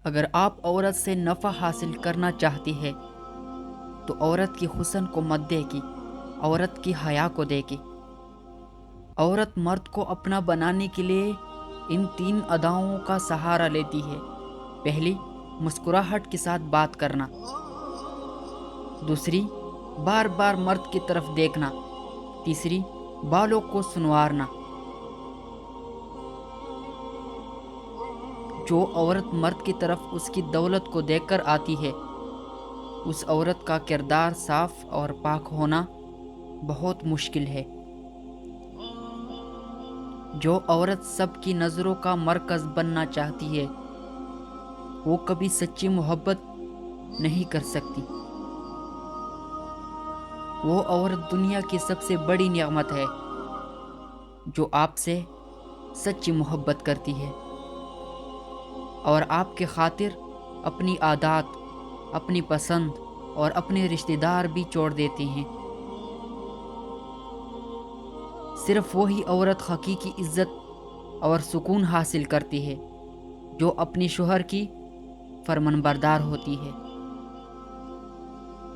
اگر آپ عورت سے نفع حاصل کرنا چاہتی ہے تو عورت کی حسن کو مت دیکھی، عورت کی حیا کو دیکھی۔ عورت مرد کو اپنا بنانے کے لیے ان 3 اداؤں کا سہارا لیتی ہے۔ پہلی، مسکراہٹ کے ساتھ بات کرنا۔ دوسری، بار بار مرد کی طرف دیکھنا۔ تیسری، بالوں کو سنوارنا۔ جو عورت مرد کی طرف اس کی دولت کو دیکھ کر آتی ہے، اس عورت کا کردار صاف اور پاک ہونا بہت مشکل ہے۔ جو عورت سب کی نظروں کا مرکز بننا چاہتی ہے، وہ کبھی سچی محبت نہیں کر سکتی۔ وہ عورت دنیا کی سب سے بڑی نعمت ہے جو آپ سے سچی محبت کرتی ہے اور آپ کے خاطر اپنی عادات، اپنی پسند اور اپنے رشتہ دار بھی چھوڑ دیتی ہیں۔ صرف وہی عورت حقیقی عزت اور سکون حاصل کرتی ہے جو اپنی شوہر کی فرمانبردار ہوتی ہے۔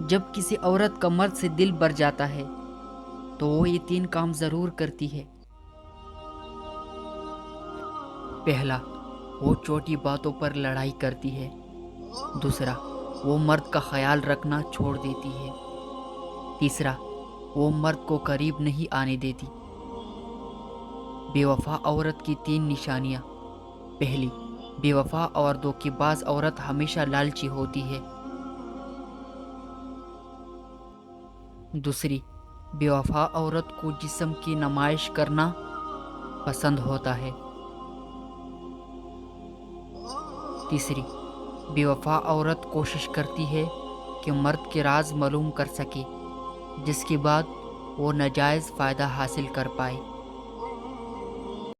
جب کسی عورت کا مرد سے دل بھر جاتا ہے تو وہ یہ 3 کام ضرور کرتی ہے۔ پہلا، وہ چھوٹی باتوں پر لڑائی کرتی ہے۔ دوسرا، وہ مرد کا خیال رکھنا چھوڑ دیتی ہے۔ تیسرا، وہ مرد کو قریب نہیں آنے دیتی۔ بے وفا عورت کی 3 نشانیاں۔ پہلی، بے وفا اور دھوکے باز عورت ہمیشہ لالچی ہوتی ہے۔ دوسری، بے وفا عورت کو جسم کی نمائش کرنا پسند ہوتا ہے۔ تیسری، بے وفا عورت کوشش کرتی ہے کہ مرد کے راز معلوم کر سکے، جس کے بعد وہ ناجائز فائدہ حاصل کر پائے۔